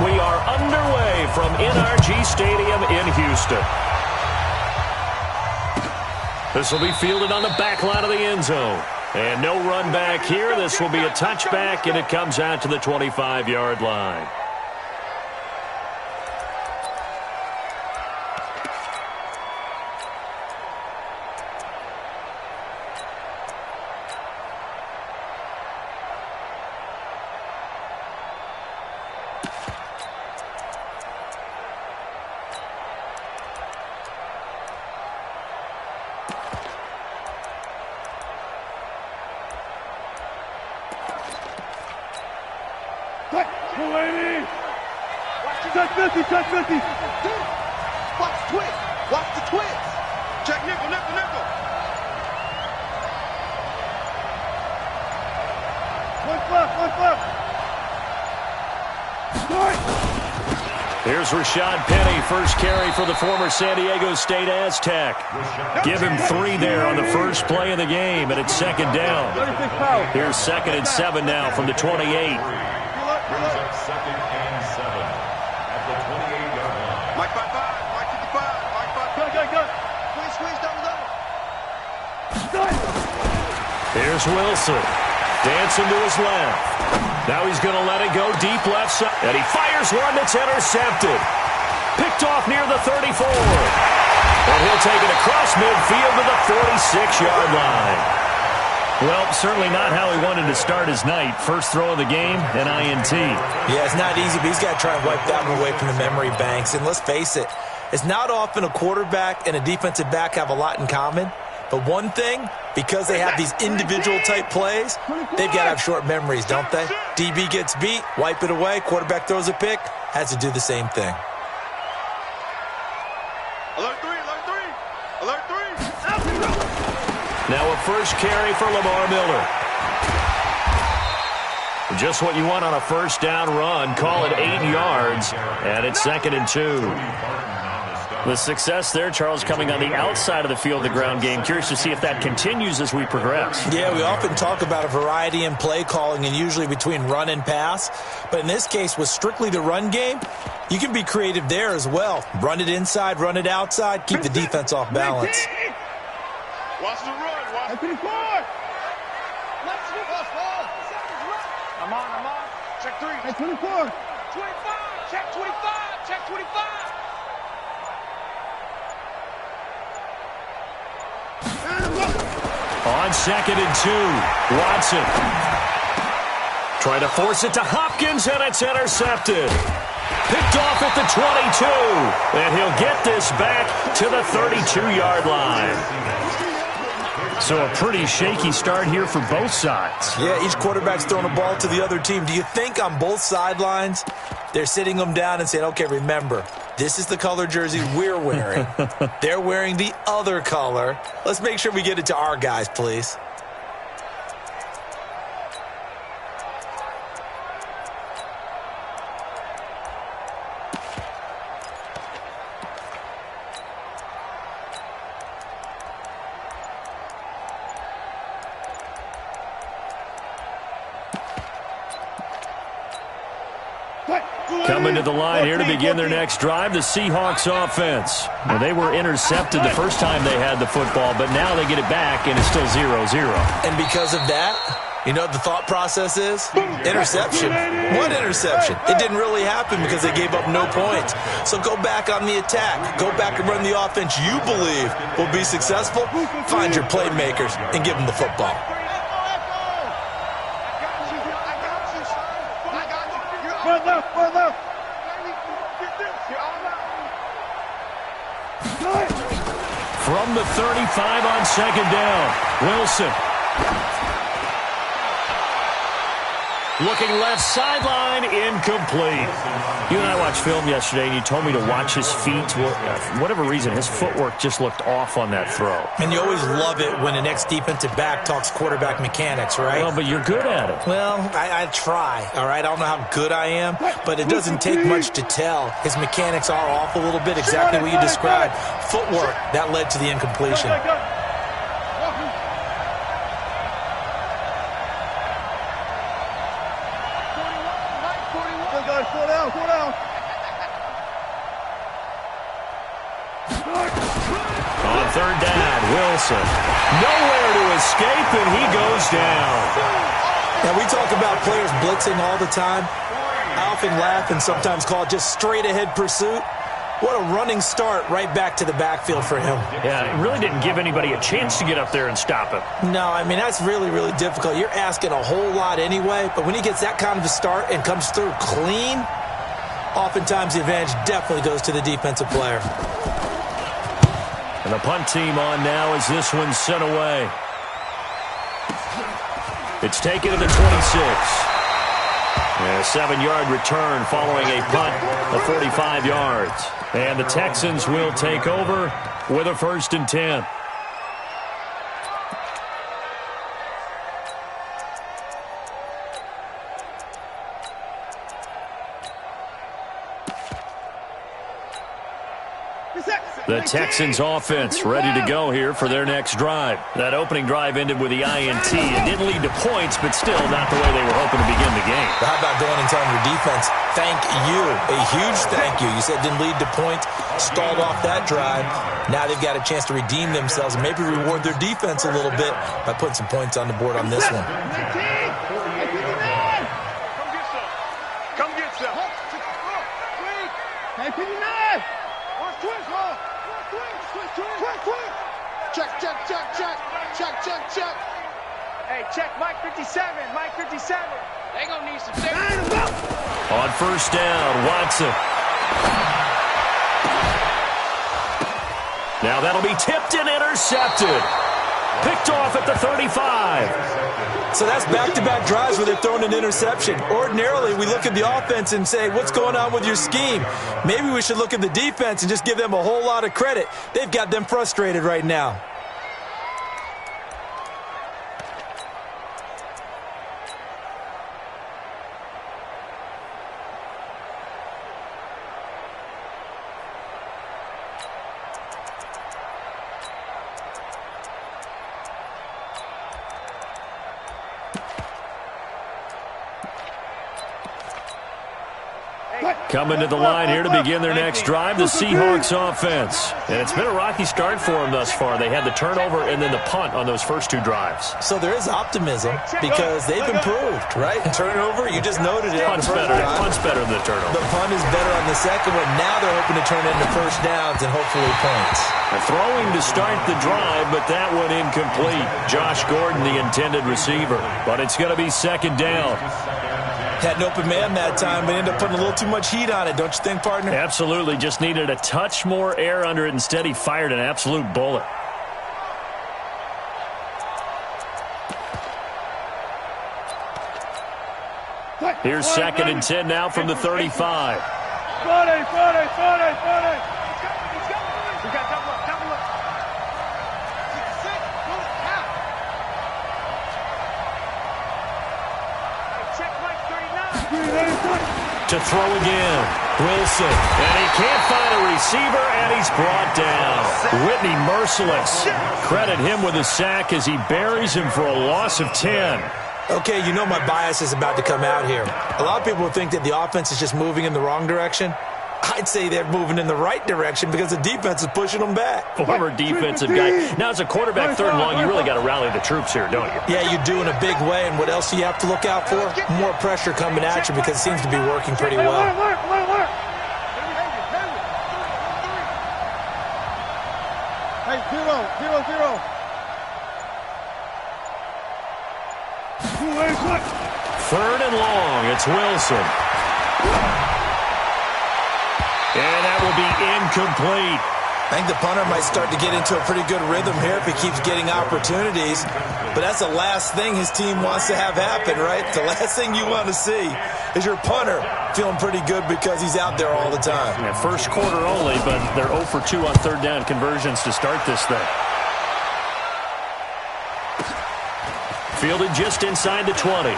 And we are underway from NRG Stadium in Houston. This will be fielded on the back line of the end zone. And no run back here. This will be a touchback, and it comes out to the 25-yard line. Touch 50, touch 50. Watch the twist. Watch the twist. Check nickel, nickel, nickel. One flip. Here's Rashad Penny, first carry for the former San Diego State Aztec. Give him 3 there on the first play of the game, and it's second down. Here's 2nd and 7 now from the 28. Brings up 2nd and 7 at the 28-yard line. Mike 5-5, Mike 55, Mike 5. Go. Squeeze, double. Here's Wilson. Dancing to his left. Now he's going to let it go deep left side. And he fires one that's intercepted. Picked off near the 34. And he'll take it across midfield to the 46-yard line. Well, certainly not how he wanted to start his night. First throw of the game, an INT. Yeah, it's not easy, but he's got to try and wipe that one away from the memory banks. And let's face it, it's not often a quarterback and a defensive back have a lot in common. But one thing, because they have these individual-type plays, they've got to have short memories, don't they? DB gets beat, wipe it away, quarterback throws a pick, has to do the same thing. Alert 3. Now a first carry for Lamar Miller. Just what you want on a first down run. Call it 8 yards, and it's 2nd and 2. The success there, Charles, coming on the outside of the field, the ground game. Curious to see if that continues as we progress. Yeah, we often talk about a variety in play calling and usually between run and pass. But in this case, with strictly the run game, you can be creative there as well. Run it inside, run it outside, keep the defense off balance. Watch the run. Watch the run. I'm on. Check 3. Hey, 24. 25. Check 25. Check 25. On 2nd and 2, Watson. Trying to force it to Hopkins, and it's intercepted. Picked off at the 22, and he'll get this back to the 32-yard line. So a pretty shaky start here for both sides. Yeah, each quarterback's throwing a ball to the other team. Do you think on both sidelines they're sitting them down and saying, okay, remember, this is the color jersey we're wearing. They're wearing the other color. Let's make sure we get it to our guys, please. Coming to the line here to begin their next drive, the Seahawks offense. Well, they were intercepted the first time they had the football, but now they get it back, and it's still 0-0. And because of that, you know what the thought process is? Interception. One interception. It didn't really happen because they gave up no points. So go back on the attack. Go back and run the offense you believe will be successful. Find your playmakers and give them the football. From the 35 on 2nd down, Wilson. Looking left sideline, incomplete. You and I watched film yesterday, and you told me to watch his feet. Well, for whatever reason, his footwork just looked off on that throw. And you always love it when an ex-defensive back talks quarterback mechanics, right? Well, but you're good at it. Well, I try, all right? I don't know how good I am, but it doesn't take much to tell. His mechanics are off a little bit, exactly what you described. Footwork, that led to the incompletion. Slow down. On third down, Wilson. Nowhere to escape, and he goes down. Now, we talk about players blitzing all the time. I often laugh and sometimes call it just straight-ahead pursuit. What a running start right back to the backfield for him. Yeah, it really didn't give anybody a chance to get up there and stop him. No, I mean, that's really, really difficult. You're asking a whole lot anyway, but when he gets that kind of a start and comes through clean, oftentimes the advantage definitely goes to the defensive player. And the punt team on now as this one's sent away. It's taken to the 26. And a 7-yard return following a punt of 45 yards. And the Texans will take over with a 1st and 10. The Texans offense ready to go here for their next drive. That opening drive ended with the INT. It didn't lead to points, but still not the way they were hoping to begin the game. But how about going and telling your defense, thank you, a huge thank you. You said it didn't lead to points, stalled off that drive. Now they've got a chance to redeem themselves and maybe reward their defense a little bit by putting some points on the board on this one. Come get some. Hey, 59. Watch twins, huh? Check. Hey, check Mike 57. Mike 57. They gonna need some safety. On 1st down, Watson. Now that'll be tipped and intercepted. Picked off at the 35. So that's back-to-back drives where they're throwing an interception. Ordinarily, we look at the offense and say, what's going on with your scheme? Maybe we should look at the defense and just give them a whole lot of credit. They've got them frustrated right now. Coming to the line here to begin their next drive, the Seahawks offense. And it's been a rocky start for them thus far. They had the turnover and then the punt on those first 2 drives. So there is optimism because they've improved, right? Turnover, you just noted it. Punt's better than the turnover. The punt is better on the second one. Now they're hoping to turn it into 1st downs and hopefully points. They're throwing to start the drive, but that one incomplete. Josh Gordon, the intended receiver. But it's going to be 2nd down. Had an open man that time, but ended up putting a little too much heat on it, don't you think, partner? Absolutely. Just needed a touch more air under it. Instead, he fired an absolute bullet. Here's 2nd and 10 now from the 35. Friday. We got double up. Check Mike 39. To throw again, Wilson. And he can't find a receiver, and he's brought down. Whitney merciless. Credit him with a sack as he buries him for a loss of 10. Okay, you know my bias is about to come out here. A lot of people would think that the offense is just moving in the wrong direction. I'd say they're moving in the right direction because the defense is pushing them back. Former defensive guy. Now, as a quarterback, 3rd and long, you really got to rally the troops here, don't you? Yeah, you do in a big way. And what else do you have to look out for? More pressure coming at you because it seems to be working pretty well. Hey, 0. 3rd and long, it's Wilson. And that will be incomplete. I think the punter might start to get into a pretty good rhythm here if he keeps getting opportunities. But that's the last thing his team wants to have happen, right? The last thing you want to see is your punter feeling pretty good because he's out there all the time. Yeah, first quarter only, but they're 0 for 2 on 3rd down conversions to start this thing. Fielded just inside the 20.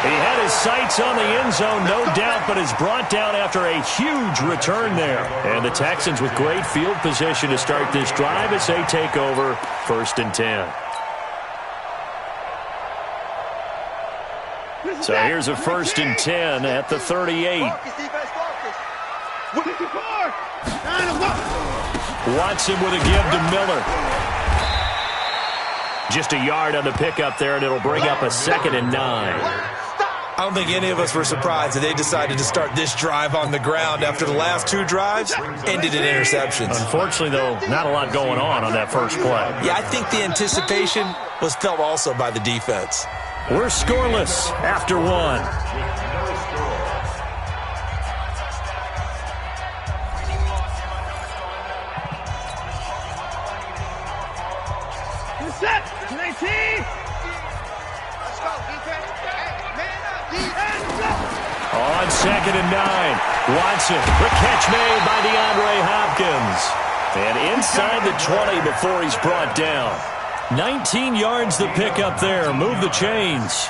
He had his sights on the end zone, no doubt, but is brought down after a huge return there. And the Texans with great field position to start this drive as they take over 1st and 10. So here's a 1st and 10 at the 38. Watson with a give to Miller. Just a yard on the pickup there, and it'll bring up a 2nd and 9. I don't think any of us were surprised that they decided to start this drive on the ground after the last 2 drives ended in interceptions. Unfortunately, though, not a lot going on that first play. Yeah, I think the anticipation was felt also by the defense. We're scoreless after 1. On 2nd and 9, Watson, the catch made by DeAndre Hopkins. And inside the 20 before he's brought down. 19 yards to pick up there. Move the chains.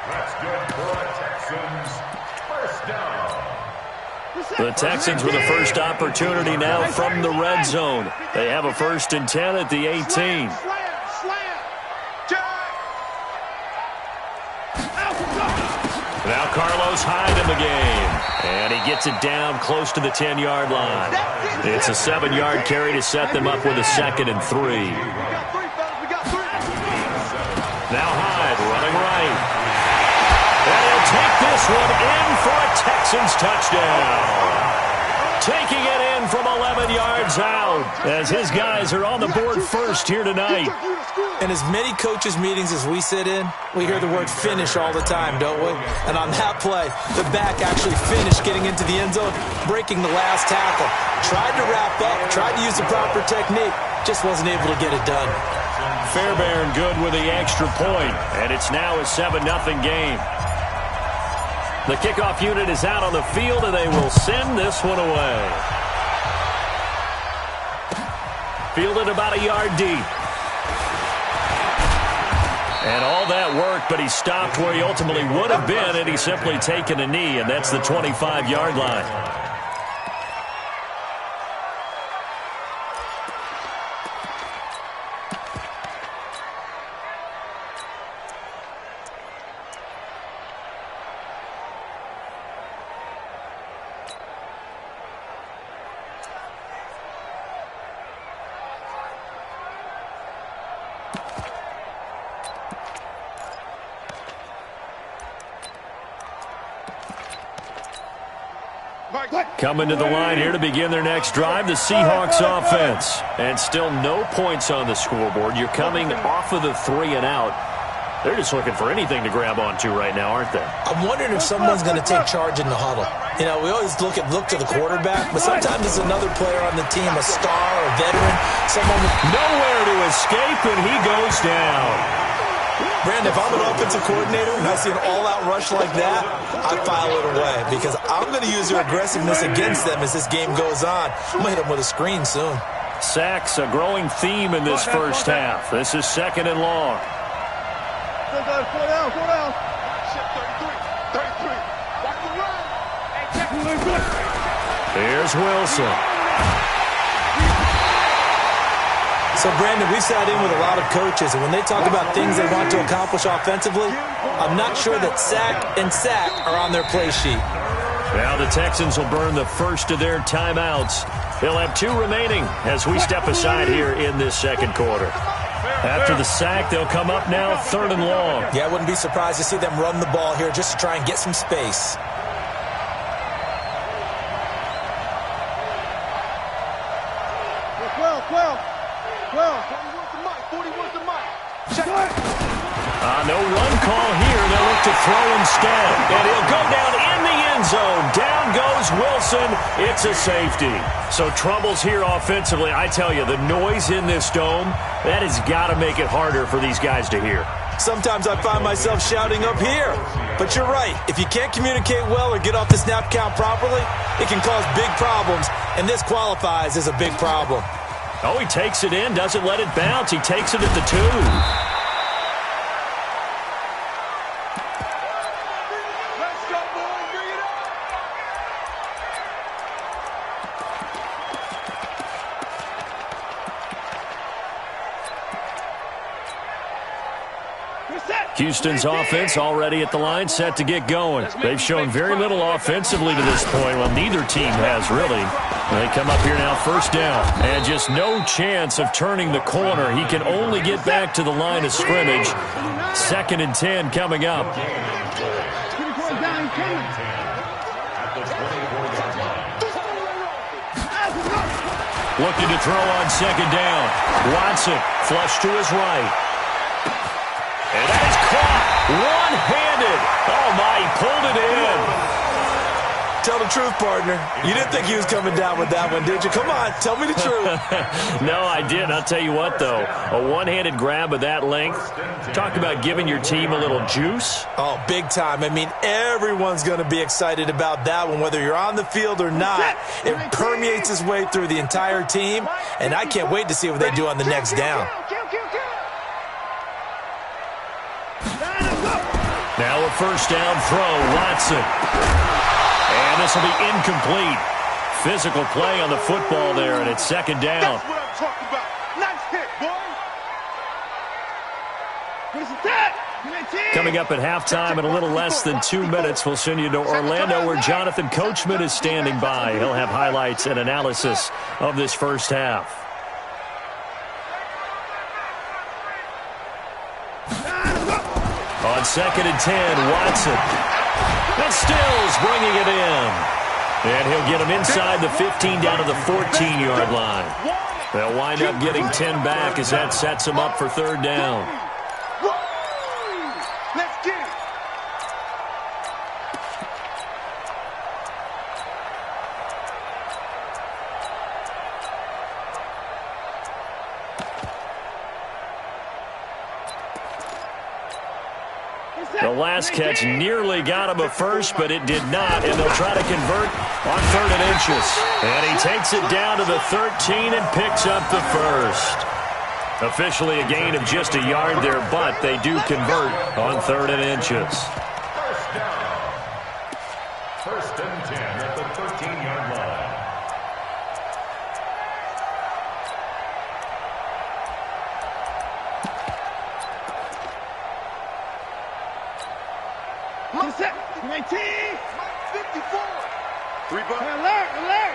That's good for the Texans. First down. The Texans with a first opportunity now from the red zone. They have a 1st and 10 at the 18. Now Carlos Hyde in the game. And he gets it down close to the 10-yard line. It's a 7-yard carry to set them up with a 2nd and 3. Now Hyde running right. And he'll take this one in for a Texans touchdown. Taking it in from 11 yards out as his guys are on the board first here tonight. In as many coaches' meetings as we sit in, we hear the word finish all the time, don't we? And on that play, the back actually finished getting into the end zone, breaking the last tackle. Tried to wrap up, tried to use the proper technique, just wasn't able to get it done. Fairbairn good with the extra point, and it's now a 7-0 game. The kickoff unit is out on the field, and they will send this one away. Fielded about a yard deep. And all that work, but he stopped where he ultimately would have been, and he's simply taken a knee, and that's the 25-yard line. Coming to the line here to begin their next drive, the Seahawks offense. And still no points on the scoreboard. You're coming off of the 3 and out. They're just looking for anything to grab onto right now, aren't they? I'm wondering if someone's going to take charge in the huddle. You know, we always look to the quarterback, but sometimes there's another player on the team, a star, a veteran, someone with nowhere to escape, and he goes down. Brandon, if I'm an offensive coordinator and I see an all-out rush like that, I file it away because I'm going to use their aggressiveness against them as this game goes on. I'm going to hit them with a screen soon. Sacks, a growing theme in this first half. This is 2nd and long. Go down. 33. Here's Wilson. So, Brandon, we've sat in with a lot of coaches, and when they talk about things they want to accomplish offensively, I'm not sure that sack and sack are on their play sheet. Now the Texans will burn the first of their timeouts. They'll have 2 remaining as we step aside here in this second quarter. After the sack, they'll come up now 3rd and long. Yeah, I wouldn't be surprised to see them run the ball here just to try and get some space. No run call here. They'll look to throw instead. And he'll go down in the end zone. Down goes Wilson. It's a safety. So troubles here offensively. I tell you, the noise in this dome, that has got to make it harder for these guys to hear. Sometimes I find myself shouting up here. But you're right. If you can't communicate well or get off the snap count properly, it can cause big problems. And this qualifies as a big problem. Oh, he takes it in, doesn't let it bounce. He takes it at the 2. Reset. Houston's offense already at the line, set to get going. They've shown very little offensively to this point. Well, neither team has, really. They come up here now, first down. And just no chance of turning the corner. He can only get back to the line of scrimmage. 2nd and 10 coming up. Looking to throw on 2nd down. Watson, flush to his right. And that is caught. One-handed. Oh, my, he pulled it in. Tell the truth, partner. You didn't think he was coming down with that one, did you? Come on, tell me the truth. No, I didn't. I'll tell you what, though. A one-handed grab of that length. Talk about giving your team a little juice. Oh, big time. I mean, everyone's going to be excited about that one, whether you're on the field or not. It permeates its way through the entire team, and I can't wait to see what they do on the next down. Now a first down throw, Watson. And this will be incomplete. Physical play on the football there, and it's 2nd down. That's what I'm talking about. Nice hit, boy. Coming up at halftime in a little less than 2 minutes, we'll send you to Orlando where Jonathan Coachman is standing by. He'll have highlights and analysis of this first half. On 2nd and 10, Watson. And Stills bringing it in. And he'll get him inside the 15 down to the 14-yard line. They'll wind up getting 10 back as that sets them up for 3rd down. Let's get it. The last catch nearly got him a first, but it did not, and they'll try to convert on 3rd and inches. And he takes it down to the 13 and picks up the first. Officially a gain of just a yard there, but they do convert on 3rd and inches. First down. 1st and 10 at the 13-yard line. Set. 19. 54. 3 bucks. Alert. Flare.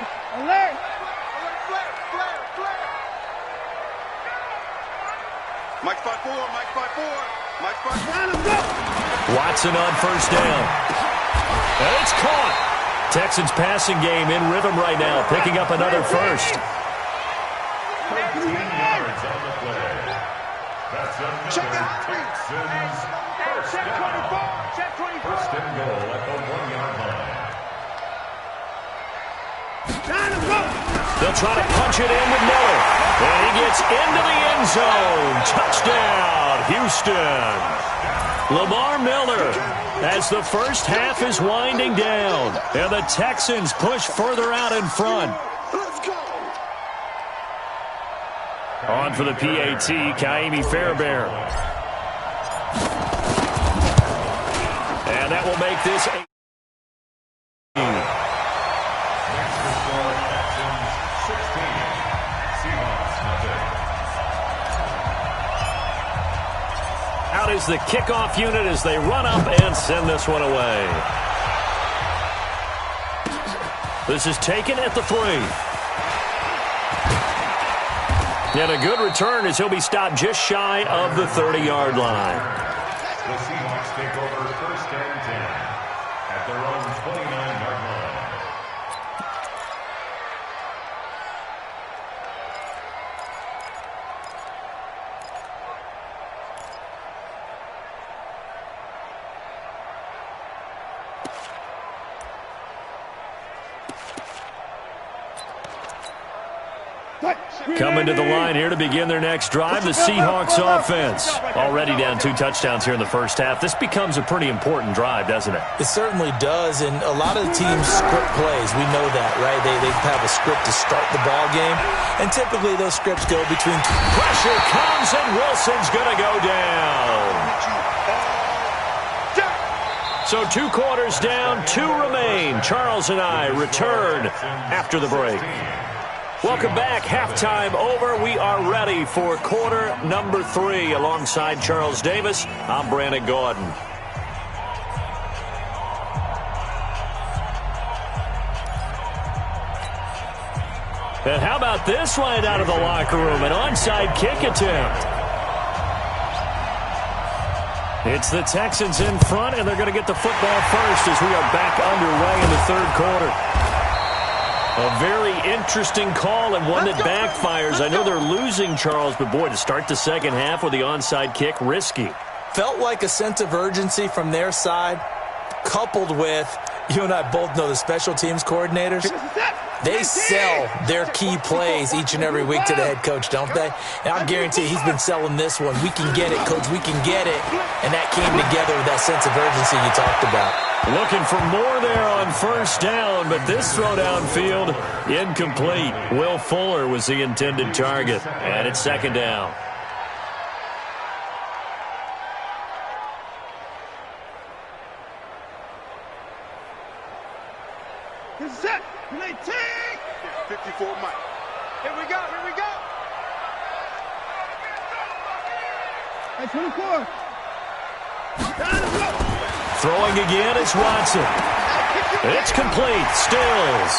Mike 5-4. Mike 5-4. Watson on first down. And it's caught. Texans passing game in rhythm right now, picking up another first. 13 yards on the play. That's another Texans first down. First and goal at the 1-yard line. They'll try to punch it in with Miller. And he gets into the end zone. Touchdown, Houston. Lamar Miller, as the first half is winding down. And the Texans push further out in front. Let's go. On for the PAT, Kaimi Fairbairn. And that will make this 18. Next to score, Texans 16. Seahawks nothing. Out is the kickoff unit as they run up and send this one away. This is taken at the 3. And a good return as he'll be stopped just shy of the 30-yard line. The Seahawks take over 1st and 10 at their own 29-yard line. Coming to the line here to begin their next drive, the Seahawks offense. Already down 2 touchdowns here in the first half. This becomes a pretty important drive, doesn't it? It certainly does, and a lot of the teams script plays. We know that, right? They have a script to start the ball game, and typically those scripts go between... Pressure comes, and Wilson's going to go down. So 2 quarters down, 2 remain. Charles and I return after the break. Welcome back. Halftime over. We are ready for quarter number 3. Alongside Charles Davis, I'm Brandon Gordon. And how about this right out of the locker room? An onside kick attempt. It's the Texans in front, and they're going to get the football first as we are back underway in the third quarter. A very interesting call and one that backfires. I know they're losing, Charles, but boy, to start the second half with the onside kick, risky. Felt like a sense of urgency from their side, coupled with, you and I both know the special teams coordinators. They sell their key plays each and every week to the head coach, don't they? And I guarantee he's been selling this one. We can get it, coach. We can get it. And that came together with that sense of urgency you talked about. Looking for more there on first down, but this throw downfield incomplete. Will Fuller was the intended target, and it's second down. This is it. Play team. 54 Mike. Here we go. Here we go. Hey, 24. Throwing again is Watson. It's complete. Stills.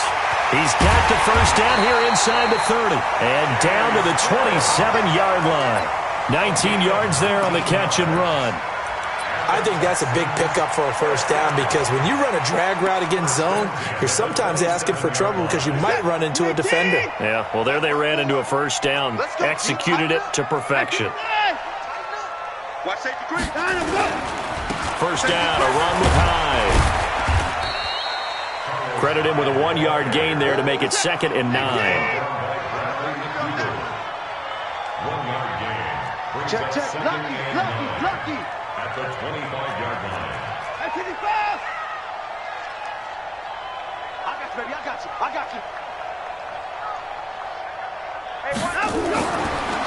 He's got the first down here inside the 30. And down to the 27-yard line. 19 yards there on the catch and run. I think that's a big pickup for a first down because when you run a drag route against zone, you're sometimes asking for trouble because you might run into a defender. Yeah, well, there they ran into a first down. Executed it to perfection. First down, a run with Hyde. Credit him with a 1-yard gain there to make it 2nd and 9. Check, lucky. At the 25-yard line. I got you, baby. I got you.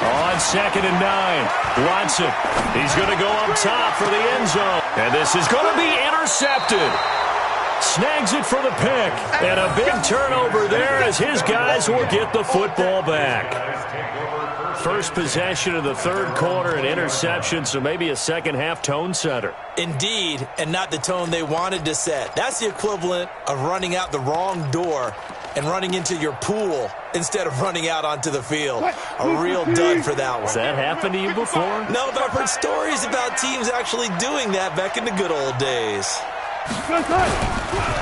On 2nd and 9, Watson. He's going to go up top for the end zone. And this is going to be intercepted. Snags it for the pick. And a big turnover there as his guys will get the football back. First possession of the third quarter, an interception, so maybe a second-half tone setter. Indeed, and not the tone they wanted to set. That's the equivalent of running out the wrong door and running into your pool instead of running out onto the field. A real dud for that one. Has that happened to you before? No, but I've heard stories about teams actually doing that back in the good old days.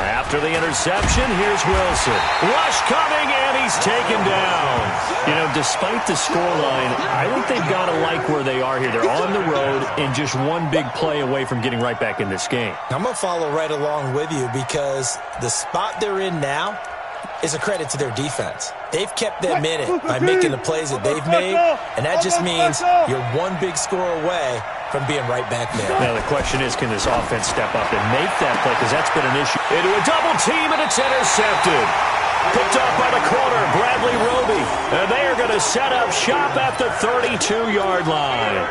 After the interception, here's Wilson. Rush coming, and he's taken down. You know, despite the scoreline, I think they've got to like where they are here. They're on the road and just one big play away from getting right back in this game. I'm going to follow right along with you because the spot they're in now is a credit to their defense. They've kept them in it by making the plays that they've made, and that just means you're one big score away from being right back there. Now, the question is, can this offense step up and make that play? Because that's been an issue. Into a double team, and it's intercepted. Picked off by the corner, Bradley Roby. And they are going to set up shop at the 32-yard line.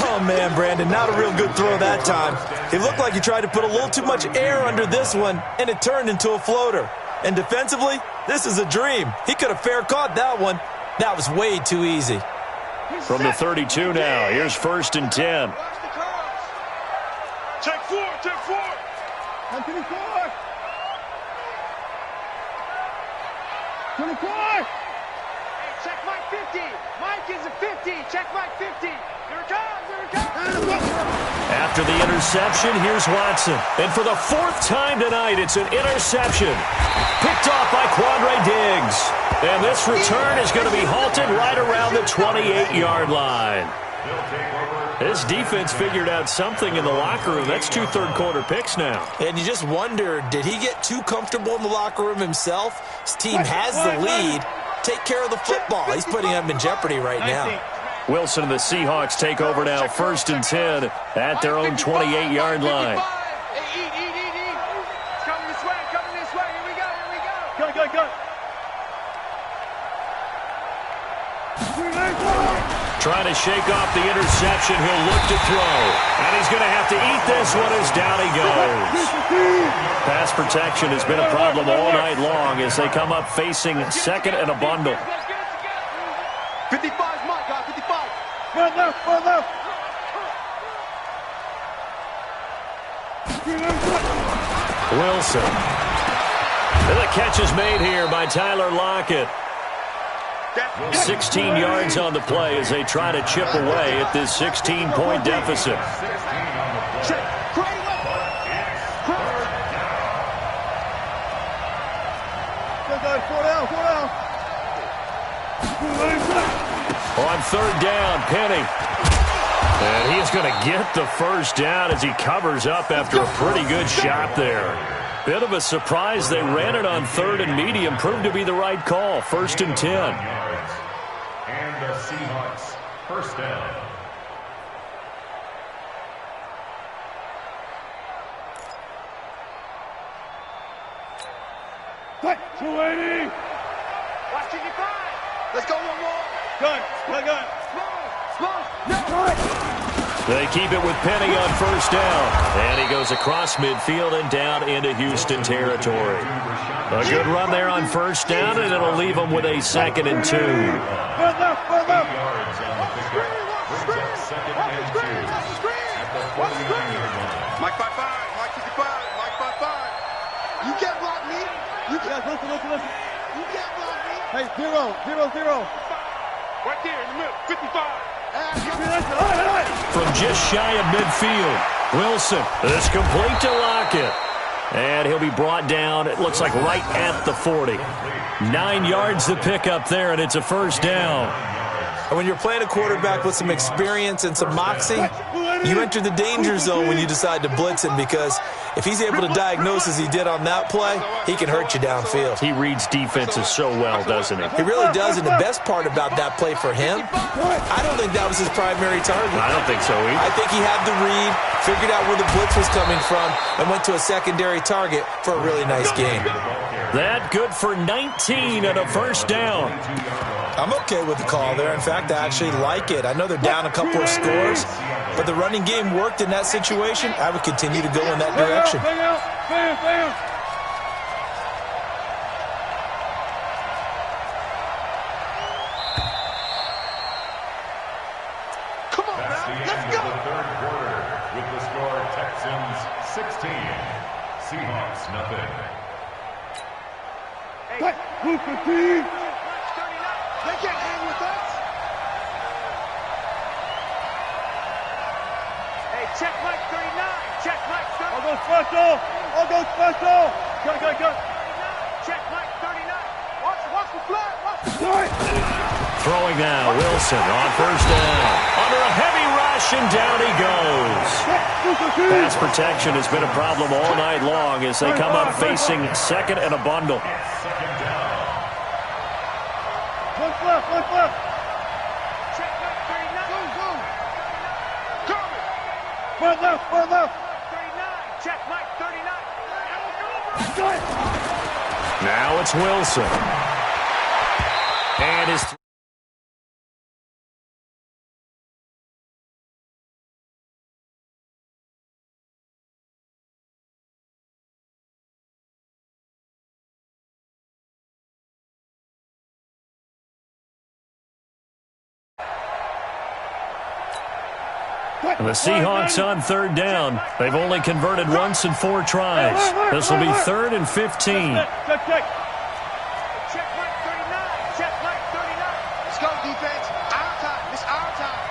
Oh, man, Brandon, not a real good throw that time. It looked like he tried to put a little too much air under this one, and it turned into a floater. And defensively, this is a dream. He could have fair caught that one. That was way too easy. From the 32 now, here's 1st and 10. Check four. 24. Hey, check Mike 50. Mike is a 50. Check Mike 50. Here it comes. After the interception, here's Watson. And for the 4th time tonight, it's an interception. Picked off by Quandre Diggs. And this return is going to be halted right around the 28-yard line. This defense figured out something in the locker room. That's 2 third-quarter picks now. And you just wonder, did he get too comfortable in the locker room himself? His team has the lead. Take care of the football. He's putting them in jeopardy right now. Wilson and the Seahawks take over now, 1st and 10 at their own 28-yard line. It's coming this way. Here we go. Go. trying to shake off the interception. He'll look to throw. And he's going to have to eat this one as down he goes. Pass protection has been a problem all night long as they come up facing second and a bundle. 55 is my guy, 55. Run left, run left. Wilson. And the catch is made here by Tyler Lockett. 16 yards on the play as they try to chip away at this 16-point deficit. On third down, Penny. And he's going to get the first down as he covers up after a pretty good shot there. Bit of a surprise. They ran it on third and medium. Proved to be the right call. 1st and 10. And the Seahawks first down. Cut, 280. Watch 55. Let's go one more. Gun, gun. Small, no. They keep it with Penny on first down. And he goes across midfield and down into Houston territory. A good run there on first down, and it'll leave them with a 2nd and 2. Run left, run left. Yards on the pickup. Brings up 2nd and 2 at the 49-yard line. Mike 55, Mike 55, Mike 55. You can't block me. You can't. Listen. You can't block me. Hey, 0. Right there in the middle, 55. From just shy of midfield, Wilson is complete to Lockett. And he'll be brought down, it looks like right at the 40. 9 yards to pick up there, and it's a first down. And when you're playing a quarterback with some experience and some moxie, you enter the danger zone when you decide to blitz him, because if he's able to diagnose as he did on that play, he can hurt you downfield. He reads defenses so well, doesn't he? He really does, and the best part about that play for him, I don't think that was his primary target. I don't think so either. I think he had the read, figured out where the blitz was coming from, and went to a secondary target for a really nice game. That good for 19 and a first down. I'm okay with the call there. In fact, I actually like it. I know they're down a couple of scores, but the running game worked in that situation. I would continue to go in that direction. Bam. Come on, That's the man. end Let's of go. the third quarter with the score Texans 16, Seahawks nothing. Cut, 215. They can't hang with us. Hey, check Mike 39. Check Mike 39. I'll go special. Cut. Check Mike 39. Watch the flag. Watch the flag. Throwing now, Wilson on first down. Under a heavy rush, and down he goes. Pass protection has been a problem all night long as they come up facing second and a bundle. Second down. Left. Check Mike 39. Go. Coming. Run left. 39. Check Mike 39. Now it's Wilson. And his... And the Seahawks on third down. They've only converted once in 4 tries. This will be 3rd and 15. Check. Check Mike 39. Check Mike 39. Let's go, defense. Our time. It's our time.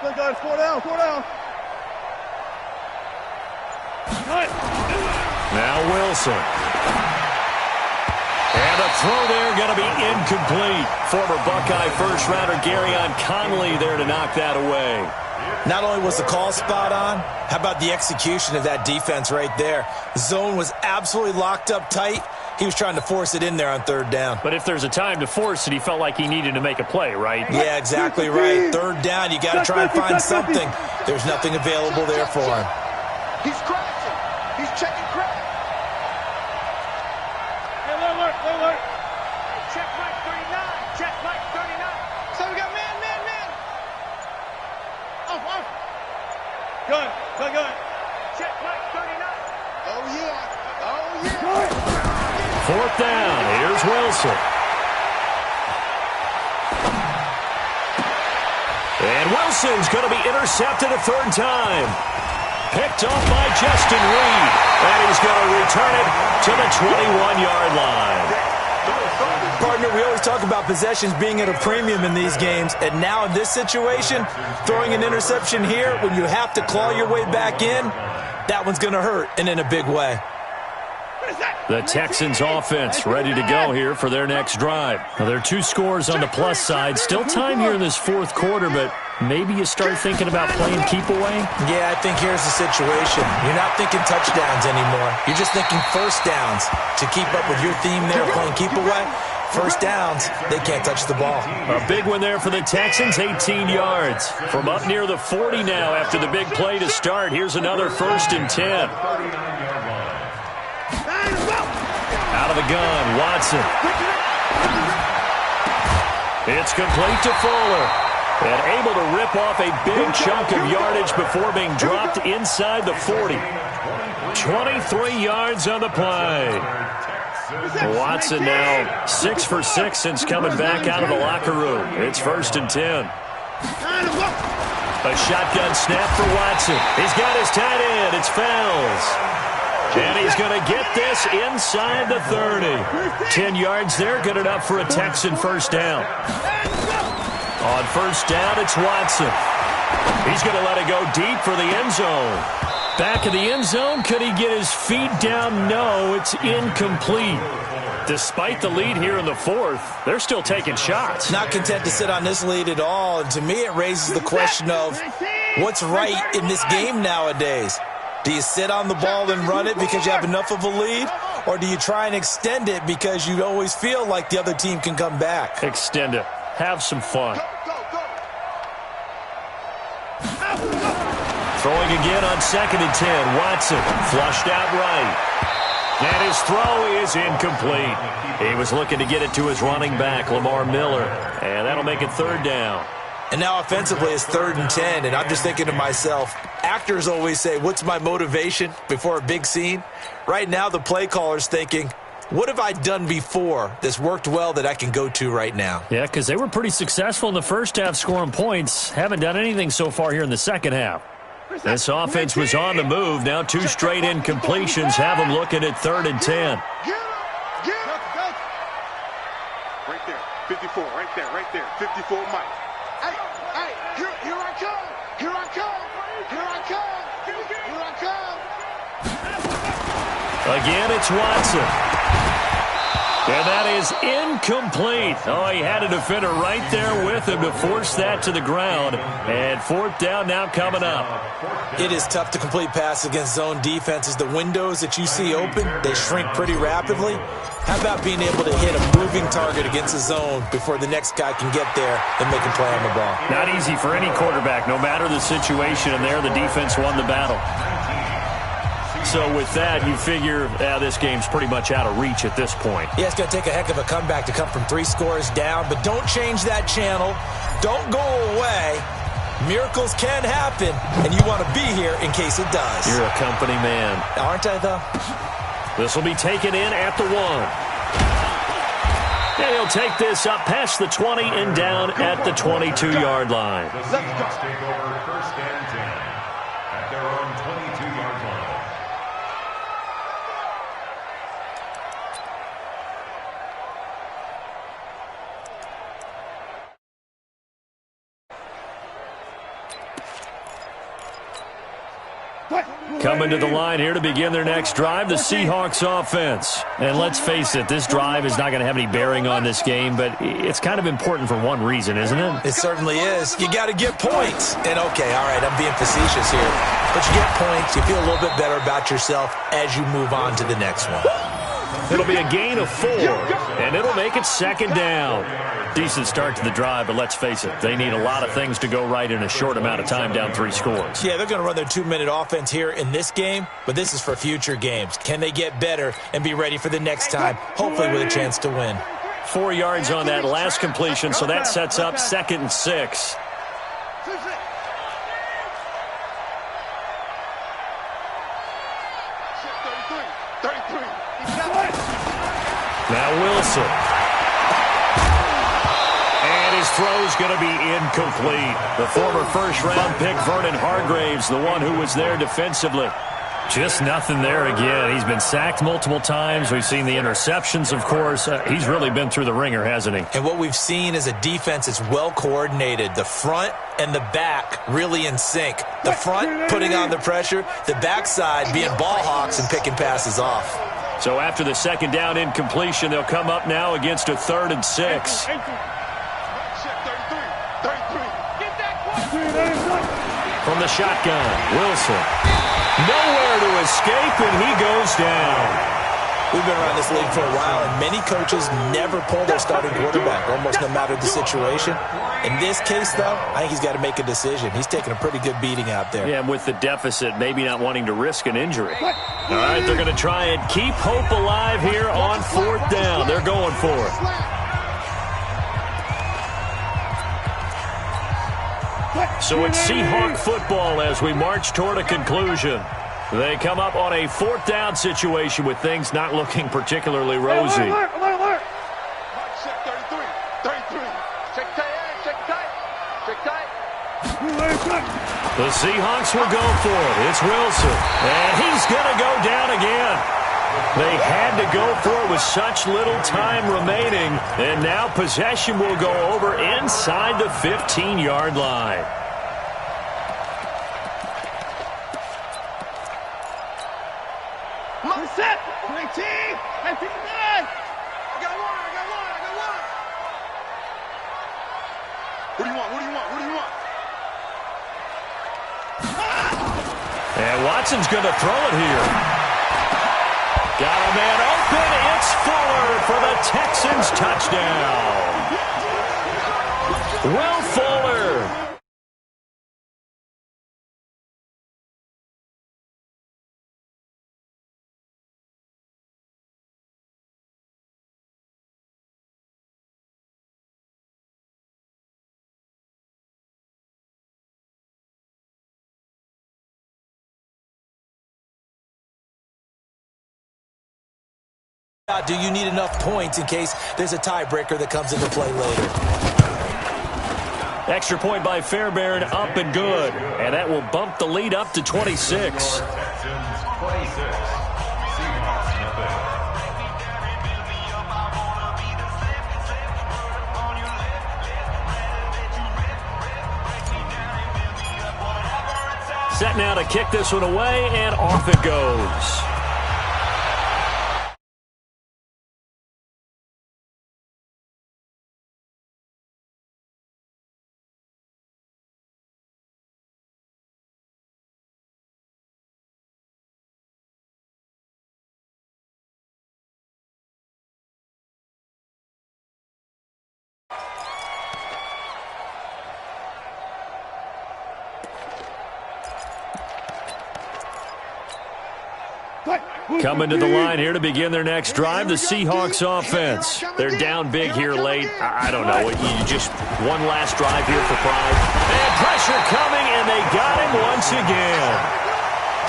Good guys, 4 down. Cut. Now Wilson. And a throw there going to be incomplete. Former Buckeye first-rounder Garyon Conley there to knock that away. Not only was the call spot on, how about the execution of that defense right there? The zone was absolutely locked up tight. He was trying to force it in there on third down. But if there's a time to force it, he felt like he needed to make a play, right? Yeah, exactly right. Third down, you got to try and find something. There's nothing available there for him. He's crashing. He's checking crack. Hey, alert. Check Mike 39. Check Mike 39. So we got man. Off. Gun. Check Mike 39. Oh, yeah. Fourth down. Here's Wilson. And Wilson's going to be intercepted a third time. Picked off by Justin Reed. And he's going to return it to the 21-yard line. Partner, we always talk about possessions being at a premium in these games. And now in this situation, throwing an interception here when you have to claw your way back in, that one's going to hurt, and in a big way. The Texans offense ready to go here for their next drive. Now, there are 2 scores on the plus side. Still time here in this fourth quarter, but maybe you start thinking about playing keep away? Yeah, I think here's the situation. You're not thinking touchdowns anymore. You're just thinking first downs. To keep up with your theme there, playing keep away, first downs, they can't touch the ball. A big one there for the Texans, 18 yards. From up near the 40 now after the big play to start. Here's another 1st and 10. Out of the gun, Watson. It's complete to Fuller. And able to rip off a big chunk of yardage before being dropped inside the 40. 23 yards on the play. Watson now 6 for 6 since coming back out of the locker room. It's 1st and 10. A shotgun snap for Watson. He's got his tight end. It's Fells. And he's going to get this inside the 30. 10 yards there, good enough for a Texan first down. On first down, it's Watson. He's going to let it go deep for the end zone. Back of the end zone, could he get his feet down? No, it's incomplete. Despite the lead here in the fourth, they're still taking shots. Not content to sit on this lead at all. And to me, it raises the question of what's right in this game nowadays. Do you sit on the ball and run it because you have enough of a lead? Or do you try and extend it because you always feel like the other team can come back? Extend it. Have some fun. Throwing again on 2nd and 10. Watson flushed out right. And his throw is incomplete. He was looking to get it to his running back, Lamar Miller. And that'll make it 3rd down. And now offensively it's 3rd and 10, and I'm just thinking to myself, actors always say, what's my motivation before a big scene? Right now the play caller's thinking, what have I done before that's worked well that I can go to right now? Yeah, because they were pretty successful in the first half scoring points. Haven't done anything so far here in the second half. This offense was on the move. Now 2 straight incompletions have them looking at 3rd and 10. Right there, 54, right there, 54 Mike. Hey, here I come. Again, it's Watson. And that is incomplete. Oh, he had a defender right there with him to force that to the ground. And 4th down now coming up. It is tough to complete passes against zone defenses. The windows that you see open, they shrink pretty rapidly. How about being able to hit a moving target against a zone before the next guy can get there and make a play on the ball? Not easy for any quarterback, no matter the situation. And there, the defense won the battle. So with that, you figure this game's pretty much out of reach at this point. Yeah, it's going to take a heck of a comeback to come from 3 scores down, but don't change that channel. Don't go away. Miracles can happen, and you want to be here in case it does. You're a company man. Aren't I, though? This will be taken in at the 1. And he'll take this up past the 20 and down at the 22-yard line. The Seahawks take over 1st and 10 at their own 22-yard line. Coming to the line here to begin their next drive, the Seahawks offense. And let's face it, this drive is not going to have any bearing on this game, but it's kind of important for one reason, isn't it? It certainly is. You got to get points. And, okay, all right, I'm being facetious here. But you get points, you feel a little bit better about yourself as you move on to the next one. It'll be a gain of 4, and it'll make it 2nd down. Decent start to the drive, but let's face it, they need a lot of things to go right in a short amount of time down 3 scores. Yeah, they're going to run their 2-minute offense here in this game, but this is for future games. Can they get better and be ready for the next time, hopefully with a chance to win? 4 yards on that last completion, so that sets up 2nd and 6. Now Wilson. And his throw's going to be incomplete. The former first-round pick, Vernon Hargreaves, the one who was there defensively. Just nothing there again. He's been sacked multiple times. We've seen the interceptions, of course. He's really been through the ringer, hasn't he? And what we've seen is a defense that's well coordinated. The front and the back really in sync. The front putting on the pressure, the backside being ball hawks and picking passes off. So after the 2nd down incompletion, they'll come up now against a 3rd and 6. From the shotgun, Wilson. Nowhere to escape, and he goes down. We've been around this league for a while, and many coaches never pull their starting quarterback, almost no matter the situation. In this case, though, I think he's got to make a decision. He's taking a pretty good beating out there. Yeah, and with the deficit, maybe not wanting to risk an injury. All right, they're going to try and keep hope alive here on 4th down. They're going for it. So it's Seahawk football as we march toward a conclusion. They come up on a 4th down situation with things not looking particularly rosy. Check 33. 33. Check tight. Check tight. Check tight. The Seahawks will go for it. It's Wilson. And he's going to go down again. They had to go for it with such little time remaining. And now possession will go over inside the 15-yard line. Set. 19. 19. I got one. What do you want? And Watson's going to throw it here. Got a man open. It's Fuller for the Texans touchdown. Will Fuller. Do you need enough points in case there's a tiebreaker that comes into play later? Extra point by Fairbairn, up and good. And that will bump the lead up to 26. Texans 26. Seahawks nothing. Set now to kick this one away, and off it goes. Coming to the line here to begin their next drive, the Seahawks offense. They're down big here late. I don't know. You just one last drive here for pride. And pressure coming, and they got him once again.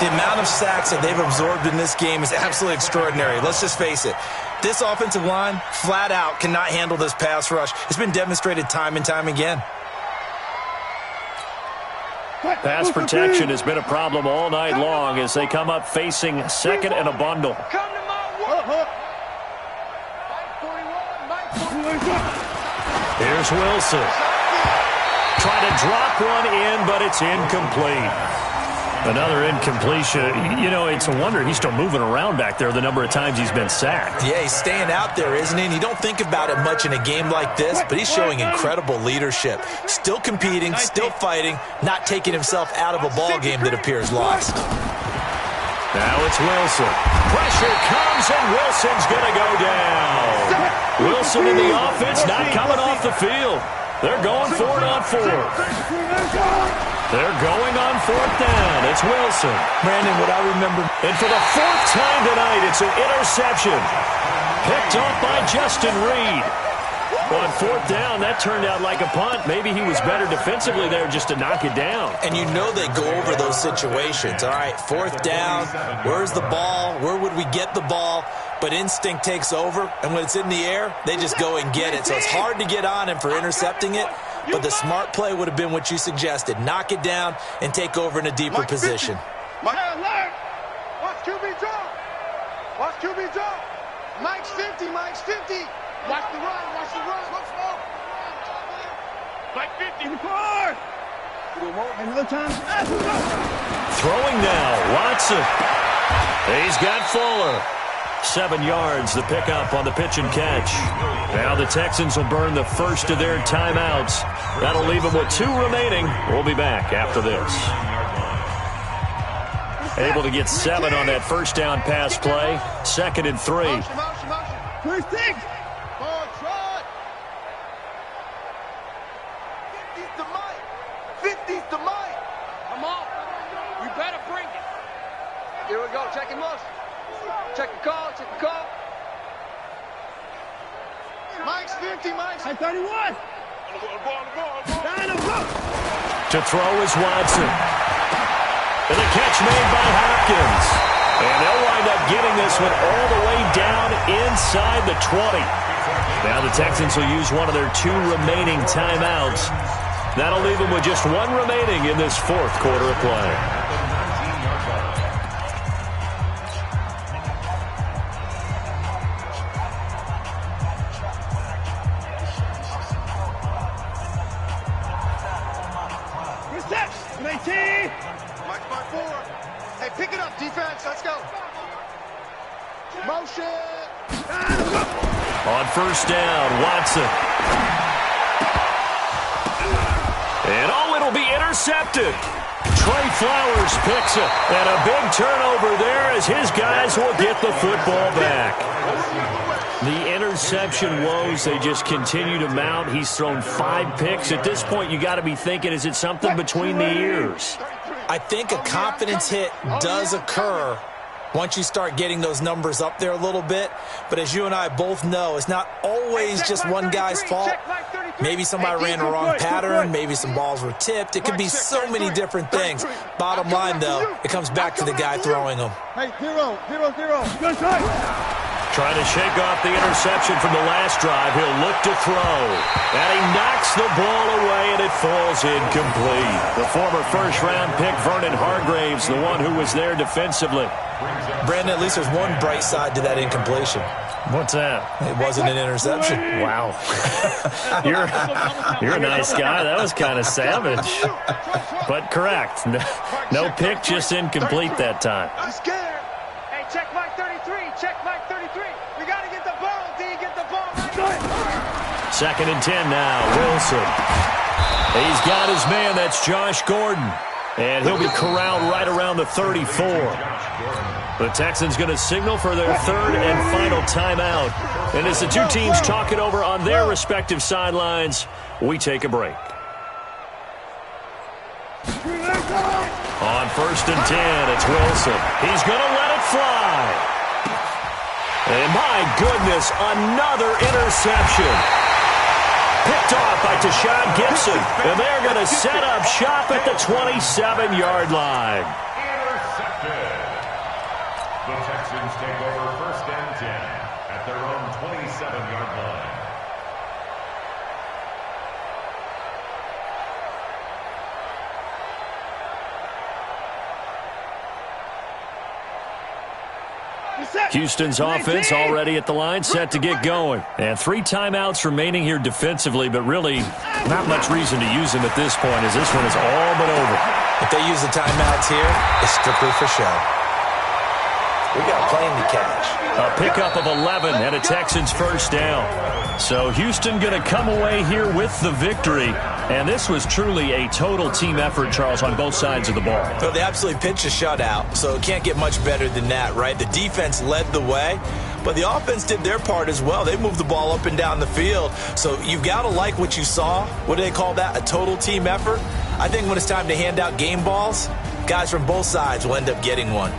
The amount of sacks that they've absorbed in this game is absolutely extraordinary. Let's just face it. This offensive line, flat out, cannot handle this pass rush. It's been demonstrated time and time again. Pass protection has been a problem all night long as they come up facing 2nd and a bundle. Come to my one. Here's Wilson. Trying to drop one in, but it's incomplete. Another incompletion. You know, it's a wonder he's still moving around back there the number of times he's been sacked. Yeah, he's staying out there, isn't he? And you don't think about it much in a game like this, but he's showing incredible leadership. Still competing, still fighting, not taking himself out of a ball game that appears lost. Now it's Wilson. Pressure comes, and Wilson's going to go down. Wilson in the offense not coming off the field. They're going for it on 4th. They're going on 4th down. It's Wilson. Brandon, what I remember. And for the 4th time tonight, it's an interception. Picked off by Justin Reed. On fourth down, that turned out like a punt. Maybe he was better defensively there just to knock it down. And you know they go over those situations. All right, fourth down, where's the ball? Where would we get the ball? But instinct takes over, and when it's in the air, they just go and get it. So it's hard to get on him for intercepting it, but the smart play would have been what you suggested. Knock it down and take over in a deeper position. Watch QB drop. Watch QB drop. Mike's 50, Mike's 50. Watch the run, watch the run. Let's go. Mike 50. Another time. Throwing now, Watson. He's got Fuller. 7 yards, the pickup on the pitch and catch. Now the Texans will burn the first of their timeouts. That'll leave them with 2 remaining. We'll be back after this. Able to get 7 on that first down pass play. 2nd and 3. First thing. Forward trot. 50's the Mike. 50's the Mike. Come on. We better bring it. Here we go. Checking motion. Check the call. Check the call. Mike's 50. Mike's 31. To throw is Watson. And the catch made by Hopkins. And they'll wind up getting this one all the way down inside the 20. Now the Texans will use one of their 2 remaining timeouts. That'll leave them with just 1 remaining in this 4th quarter of play. Reception. 19. Mike's by 4. Hey, pick it up, defense. Let's go. Motion. On first down, Watson. And it'll be intercepted. Trey Flowers picks it. And a big turnover there as his guys will get the football back. The interception woes, they just continue to mount. He's thrown 5 picks. At this point, you got to be thinking, is it something between the ears? I think a confidence hit does occur once you start getting those numbers up there a little bit. But as you and I both know, it's not always just one guy's fault. Maybe somebody ran the wrong pattern. Maybe some balls were tipped. It could be so many different things. Bottom line, though, it comes back to the guy throwing them. Hey, 0, 0, 0. Good try. Trying to shake off the interception from the last drive. He'll look to throw. And he knocks the ball away, and it falls incomplete. The former first-round pick, Vernon Hargraves, the one who was there defensively. Brandon, at least there's one bright side to that incompletion. What's that? It wasn't an interception. Wow. You're a nice guy. That was kind of savage. But correct. No pick, just incomplete that time. I'm scared. Hey, check Mike 33. Check Mike 33. We got to get the ball. D, get the ball. Right. 2nd and 10 now. Wilson. He's got his man. That's Josh Gordon. And he'll be corralled right around the 34. The Texans going to signal for their 3rd and final timeout. And as the 2 teams talk it over on their respective sidelines, we take a break. On 1st and 10, it's Wilson. He's going to let it fly. And my goodness, another interception. Picked off by Tashawn Gibson. And they're going to set up shop at the 27-yard line. Intercepted. The Texans take over 1st and 10 at their own 27-yard line. Houston's offense already at the line, set to get going. And 3 timeouts remaining here defensively, but really not much reason to use them at this point as this one is all but over. If they use the timeouts here, it's strictly for show. We got a plane to catch. A pickup of 11 and a Texans first down. So Houston going to come away here with the victory. And this was truly a total team effort, Charles, on both sides of the ball. So they absolutely pitched a shutout, so it can't get much better than that, right? The defense led the way, but the offense did their part as well. They moved the ball up and down the field. So you've got to like what you saw. What do they call that? A total team effort? I think when it's time to hand out game balls, guys from both sides will end up getting one.